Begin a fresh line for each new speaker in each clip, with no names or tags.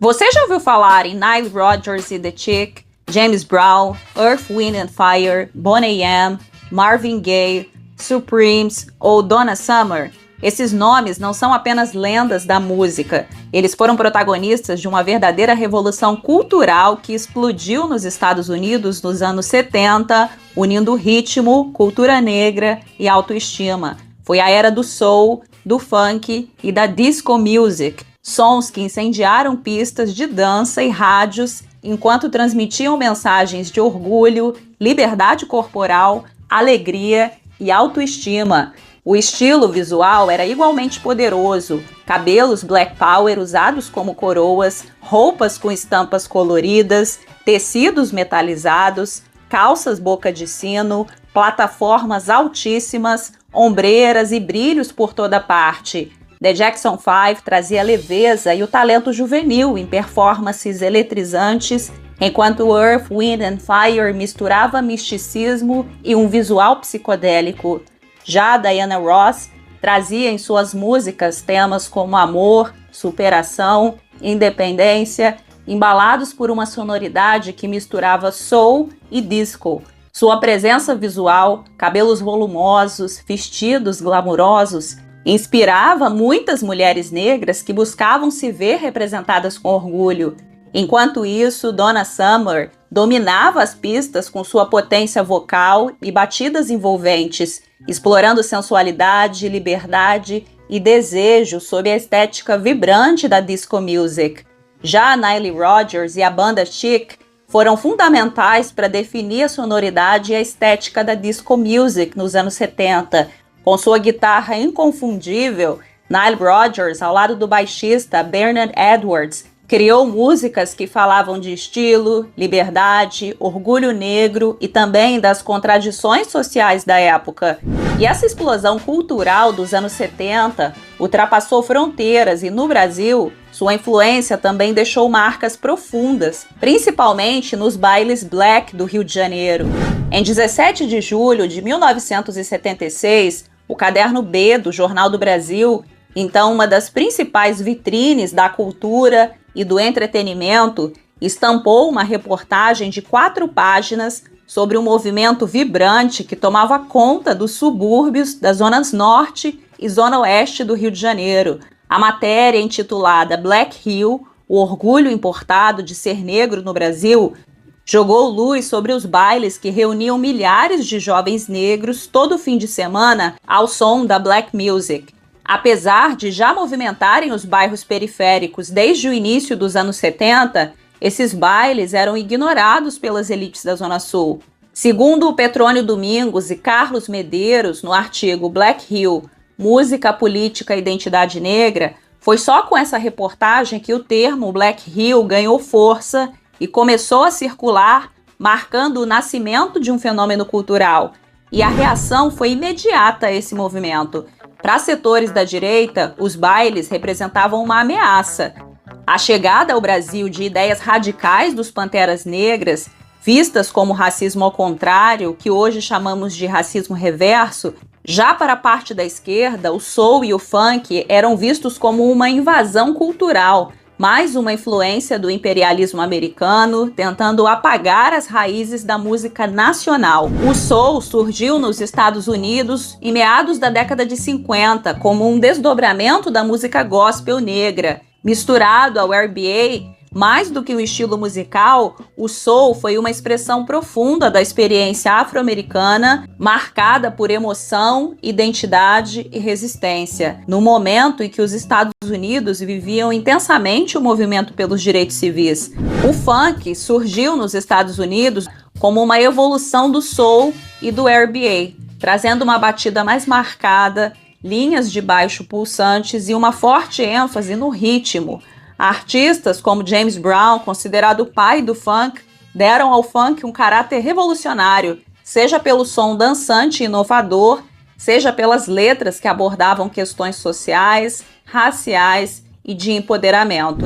Você já ouviu falar em Nile Rodgers e The Chick, James Brown, Earth, Wind and Fire, Boney M, Marvin Gaye, Supremes ou Donna Summer? Esses nomes não são apenas lendas da música. Eles foram protagonistas de uma verdadeira revolução cultural que explodiu nos Estados Unidos nos anos 70, unindo ritmo, cultura negra e autoestima. Foi a era do soul, do funk e da disco music, sons que incendiaram pistas de dança e rádios enquanto transmitiam mensagens de orgulho, liberdade corporal, alegria e autoestima. O estilo visual era igualmente poderoso, cabelos Black Power usados como coroas, roupas com estampas coloridas, tecidos metalizados, calças boca de sino, plataformas altíssimas, ombreiras e brilhos por toda parte. The Jackson 5 trazia leveza e o talento juvenil em performances eletrizantes, enquanto Earth, Wind and Fire misturava misticismo e um visual psicodélico. Já Diana Ross trazia em suas músicas temas como amor, superação, independência, embalados por uma sonoridade que misturava soul e disco. Sua presença visual, cabelos volumosos, vestidos glamurosos, inspirava muitas mulheres negras que buscavam se ver representadas com orgulho. Enquanto isso, Donna Summer dominava as pistas com sua potência vocal e batidas envolventes, explorando sensualidade, liberdade e desejo sob a estética vibrante da disco music. Já Nile Rodgers e a banda Chic foram fundamentais para definir a sonoridade e a estética da disco music nos anos 70. Com sua guitarra inconfundível, Nile Rodgers, ao lado do baixista Bernard Edwards, criou músicas que falavam de estilo, liberdade, orgulho negro e também das contradições sociais da época. E essa explosão cultural dos anos 70 ultrapassou fronteiras e, no Brasil, sua influência também deixou marcas profundas, principalmente nos bailes black do Rio de Janeiro. Em 17 de julho de 1976, o Caderno B do Jornal do Brasil, então uma das principais vitrines da cultura e do entretenimento, estampou uma reportagem de 4 páginas sobre um movimento vibrante que tomava conta dos subúrbios das zonas norte e zona oeste do Rio de Janeiro. A matéria, intitulada Black Hill, o orgulho importado de ser negro no Brasil, jogou luz sobre os bailes que reuniam milhares de jovens negros todo fim de semana ao som da black music. Apesar de já movimentarem os bairros periféricos desde o início dos anos 70, esses bailes eram ignorados pelas elites da Zona Sul. Segundo o Petrônio Domingos e Carlos Medeiros, no artigo Black Hill, Música, Política e Identidade Negra, foi só com essa reportagem que o termo Black Hill ganhou força e começou a circular, marcando o nascimento de um fenômeno cultural. E a reação foi imediata a esse movimento. Para setores da direita, os bailes representavam uma ameaça. A chegada ao Brasil de ideias radicais dos Panteras Negras, vistas como racismo ao contrário, que hoje chamamos de racismo reverso, já para a parte da esquerda, o soul e o funk eram vistos como uma invasão cultural, mais uma influência do imperialismo americano, tentando apagar as raízes da música nacional. O soul surgiu nos Estados Unidos em meados da década de 50 como um desdobramento da música gospel negra. Misturado ao R&B, mais do que um estilo musical, o soul foi uma expressão profunda da experiência afro-americana, marcada por emoção, identidade e resistência, no momento em que os Estados Unidos viviam intensamente o movimento pelos direitos civis. O funk surgiu nos Estados Unidos como uma evolução do soul e do R&B, trazendo uma batida mais marcada, linhas de baixo pulsantes e uma forte ênfase no ritmo. Artistas como James Brown, considerado o pai do funk, deram ao funk um caráter revolucionário, seja pelo som dançante e inovador, seja pelas letras que abordavam questões sociais, raciais e de empoderamento.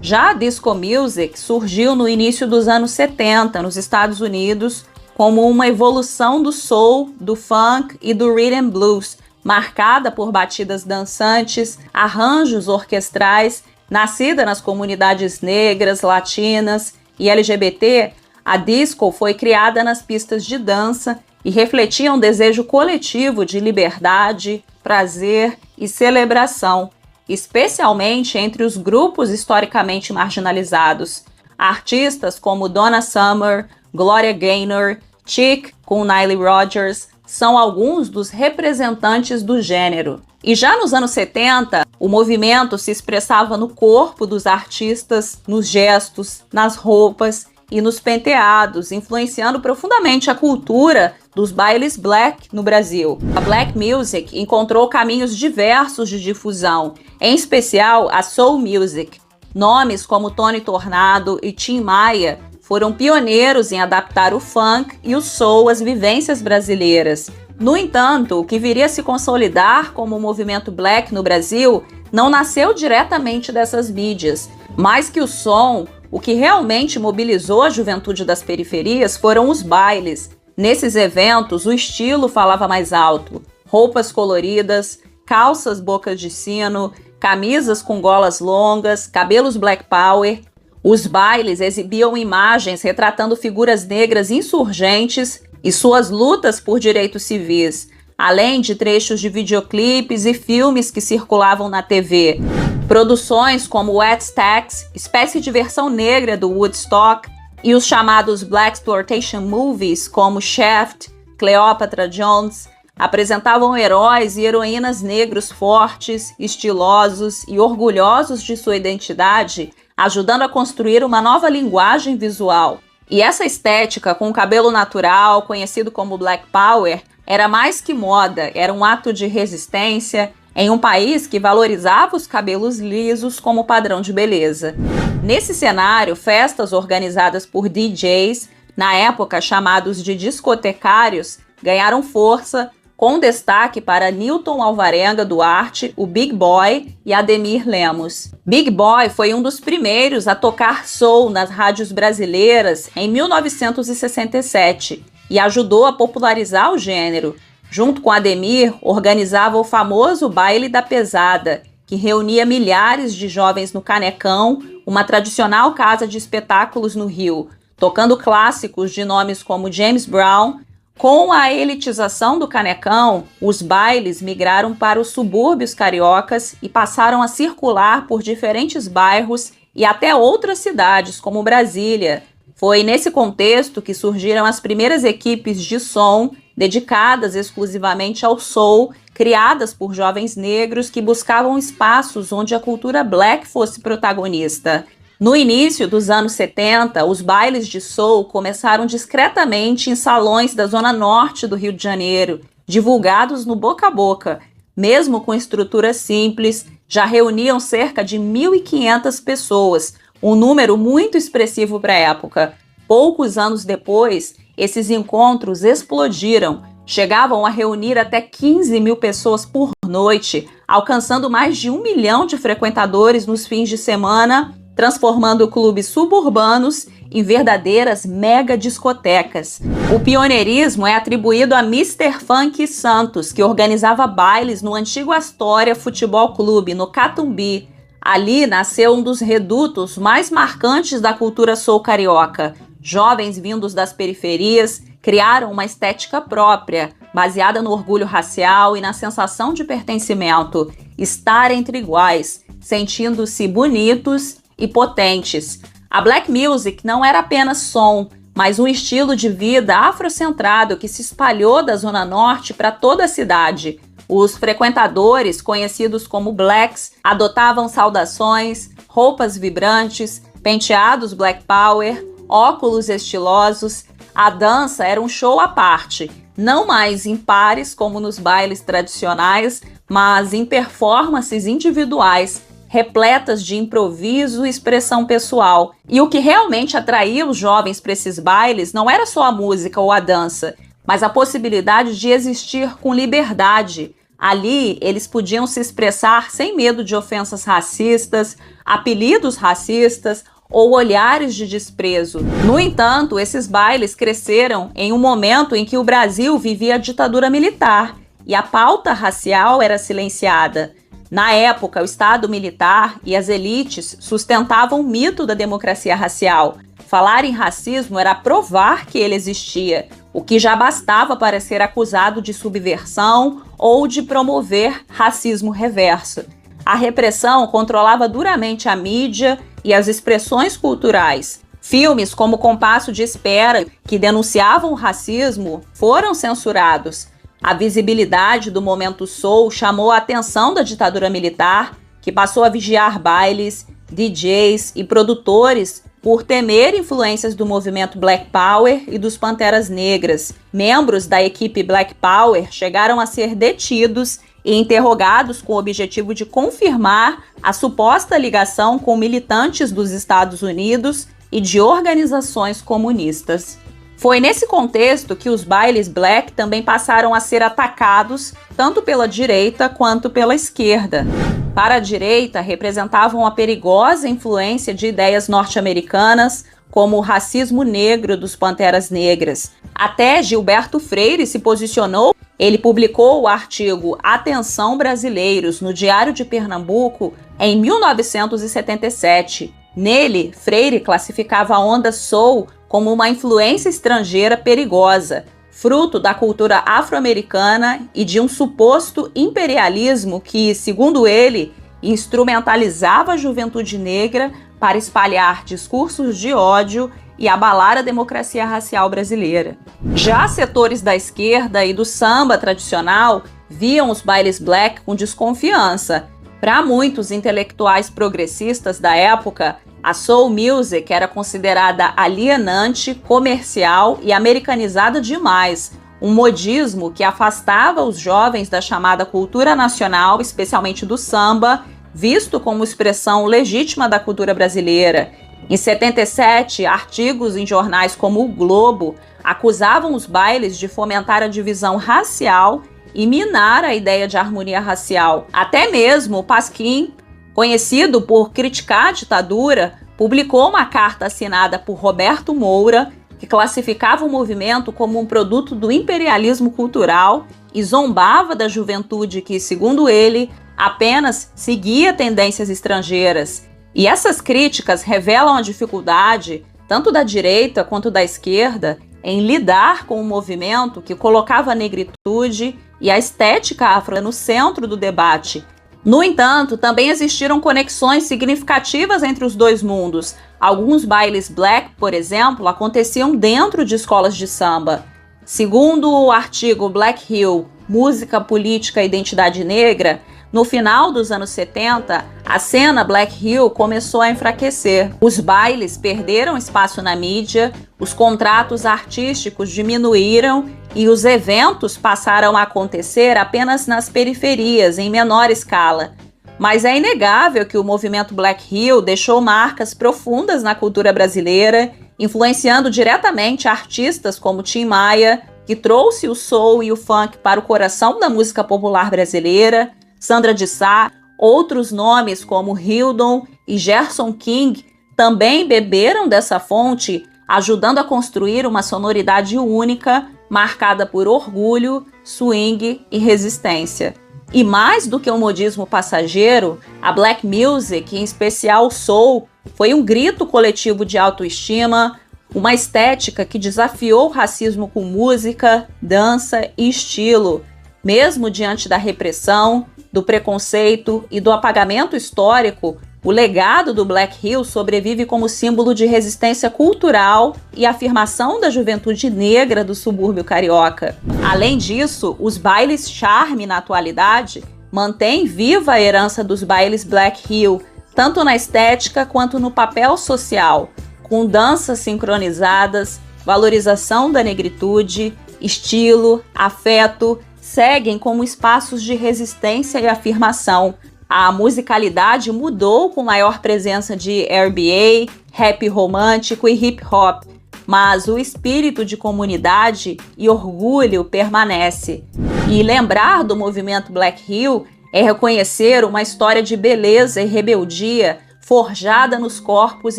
Já a disco music surgiu no início dos anos 70 nos Estados Unidos como uma evolução do soul, do funk e do rhythm and blues, marcada por batidas dançantes, arranjos orquestrais Nascida nas comunidades negras, latinas e LGBT, a disco foi criada nas pistas de dança e refletia um desejo coletivo de liberdade, prazer e celebração, especialmente entre os grupos historicamente marginalizados. Artistas como Donna Summer, Gloria Gaynor, Chic com Nile Rodgers são alguns dos representantes do gênero. E já nos anos 70, o movimento se expressava no corpo dos artistas, nos gestos, nas roupas e nos penteados, influenciando profundamente a cultura dos bailes black no Brasil. A black music encontrou caminhos diversos de difusão, em especial a soul music. Nomes como Tony Tornado e Tim Maia foram pioneiros em adaptar o funk e o soul às vivências brasileiras. No entanto, o que viria a se consolidar como o movimento black no Brasil não nasceu diretamente dessas mídias. Mais que o som, o que realmente mobilizou a juventude das periferias foram os bailes. Nesses eventos, o estilo falava mais alto. Roupas coloridas, calças boca de sino, camisas com golas longas, cabelos black power. Os bailes exibiam imagens retratando figuras negras insurgentes e suas lutas por direitos civis, além de trechos de videoclipes e filmes que circulavam na TV. Produções como Wet Stacks, espécie de versão negra do Woodstock, e os chamados Black Exploitation Movies, como Shaft, Cleopatra Jones, apresentavam heróis e heroínas negros fortes, estilosos e orgulhosos de sua identidade, ajudando a construir uma nova linguagem visual. E essa estética com o cabelo natural, conhecido como Black Power, era mais que moda, era um ato de resistência em um país que valorizava os cabelos lisos como padrão de beleza. Nesse cenário, festas organizadas por DJs, na época chamados de discotecários, ganharam força, com destaque para Newton Alvarenga Duarte, o Big Boy e Ademir Lemos. Big Boy foi um dos primeiros a tocar soul nas rádios brasileiras em 1967 e ajudou a popularizar o gênero. Junto com Ademir, organizava o famoso Baile da Pesada, que reunia milhares de jovens no Canecão, uma tradicional casa de espetáculos no Rio, tocando clássicos de nomes como James Brown. Com a elitização do Canecão, os bailes migraram para os subúrbios cariocas e passaram a circular por diferentes bairros e até outras cidades, como Brasília. Foi nesse contexto que surgiram as primeiras equipes de som dedicadas exclusivamente ao soul, criadas por jovens negros que buscavam espaços onde a cultura black fosse protagonista. No início dos anos 70, os bailes de soul começaram discretamente em salões da zona norte do Rio de Janeiro, divulgados no boca a boca. Mesmo com estrutura simples, já reuniam cerca de 1.500 pessoas, um número muito expressivo para a época. Poucos anos depois, esses encontros explodiram, chegavam a reunir até 15 mil pessoas por noite, alcançando mais de 1 milhão de frequentadores nos fins de semana, transformando clubes suburbanos em verdadeiras mega discotecas. O pioneirismo é atribuído a Mr. Funk Santos, que organizava bailes no antigo Astoria Futebol Clube, no Catumbi. Ali nasceu um dos redutos mais marcantes da cultura soul carioca. Jovens vindos das periferias criaram uma estética própria, baseada no orgulho racial e na sensação de pertencimento, estar entre iguais, sentindo-se bonitos e potentes. A black music não era apenas som, mas um estilo de vida afrocentrado que se espalhou da Zona Norte para toda a cidade. Os frequentadores, conhecidos como blacks, adotavam saudações, roupas vibrantes, penteados black power, óculos estilosos. A dança era um show à parte, não mais em pares como nos bailes tradicionais, mas em performances individuais, repletas de improviso e expressão pessoal. E o que realmente atraía os jovens para esses bailes não era só a música ou a dança, mas a possibilidade de existir com liberdade. Ali, eles podiam se expressar sem medo de ofensas racistas, apelidos racistas ou olhares de desprezo. No entanto, esses bailes cresceram em um momento em que o Brasil vivia a ditadura militar e a pauta racial era silenciada. Na época, o Estado militar e as elites sustentavam o mito da democracia racial. Falar em racismo era provar que ele existia, o que já bastava para ser acusado de subversão ou de promover racismo reverso. A repressão controlava duramente a mídia e as expressões culturais. Filmes como Compasso de Espera, que denunciavam o racismo, foram censurados. A visibilidade do momento soul chamou a atenção da ditadura militar, que passou a vigiar bailes, DJs e produtores por temer influências do movimento Black Power e dos Panteras Negras. Membros da equipe Black Power chegaram a ser detidos e interrogados com o objetivo de confirmar a suposta ligação com militantes dos Estados Unidos e de organizações comunistas. Foi nesse contexto que os bailes black também passaram a ser atacados tanto pela direita quanto pela esquerda. Para a direita, representavam a perigosa influência de ideias norte-americanas, como o racismo negro dos Panteras Negras. Até Gilberto Freire se posicionou. Ele publicou o artigo Atenção Brasileiros no Diário de Pernambuco em 1977. Nele, Freire classificava a onda soul como uma influência estrangeira perigosa, fruto da cultura afro-americana e de um suposto imperialismo que, segundo ele, instrumentalizava a juventude negra para espalhar discursos de ódio e abalar a democracia racial brasileira. Já setores da esquerda e do samba tradicional viam os bailes black com desconfiança. Para muitos intelectuais progressistas da época, a soul music era considerada alienante, comercial e americanizada demais, um modismo que afastava os jovens da chamada cultura nacional, especialmente do samba, visto como expressão legítima da cultura brasileira. Em 77, artigos em jornais como o Globo acusavam os bailes de fomentar a divisão racial e minar a ideia de harmonia racial. Até mesmo o Pasquim, conhecido por criticar a ditadura, publicou uma carta assinada por Roberto Moura, que classificava o movimento como um produto do imperialismo cultural e zombava da juventude que, segundo ele, apenas seguia tendências estrangeiras. E essas críticas revelam a dificuldade, tanto da direita quanto da esquerda, em lidar com um movimento que colocava a negritude e a estética afro no centro do debate. No entanto, também existiram conexões significativas entre os dois mundos. Alguns bailes black, por exemplo, aconteciam dentro de escolas de samba. Segundo o artigo Black Hill, Música, Política e Identidade Negra, no final dos anos 70, a cena Black Hill começou a enfraquecer. Os bailes perderam espaço na mídia, os contratos artísticos diminuíram e os eventos passaram a acontecer apenas nas periferias, em menor escala. Mas é inegável que o movimento Black Hill deixou marcas profundas na cultura brasileira, influenciando diretamente artistas como Tim Maia, que trouxe o soul e o funk para o coração da música popular brasileira, Sandra de Sá, outros nomes como Hildon e Gerson King também beberam dessa fonte, ajudando a construir uma sonoridade única, marcada por orgulho, swing e resistência. E mais do que um modismo passageiro, a black music, em especial o soul, foi um grito coletivo de autoestima, uma estética que desafiou o racismo com música, dança e estilo. Mesmo diante da repressão, do preconceito e do apagamento histórico, o legado do Black Hill sobrevive como símbolo de resistência cultural e afirmação da juventude negra do subúrbio carioca. Além disso, os bailes charme na atualidade mantêm viva a herança dos bailes Black Hill, tanto na estética quanto no papel social, com danças sincronizadas, valorização da negritude, estilo, afeto, seguem como espaços de resistência e afirmação. A musicalidade mudou com maior presença de RBA, rap romântico e hip hop, mas o espírito de comunidade e orgulho permanece. E lembrar do movimento Black Hill é reconhecer uma história de beleza e rebeldia forjada nos corpos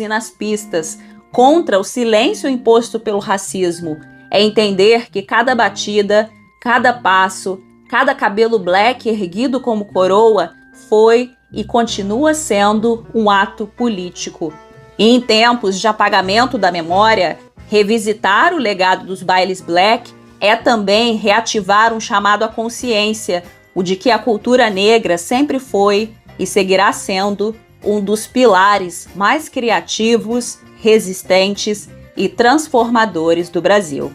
e nas pistas, contra o silêncio imposto pelo racismo. É entender que cada batida, cada passo, cada cabelo black erguido como coroa foi e continua sendo um ato político. E em tempos de apagamento da memória, revisitar o legado dos bailes black é também reativar um chamado à consciência, o de que a cultura negra sempre foi e seguirá sendo um dos pilares mais criativos, resistentes e transformadores do Brasil.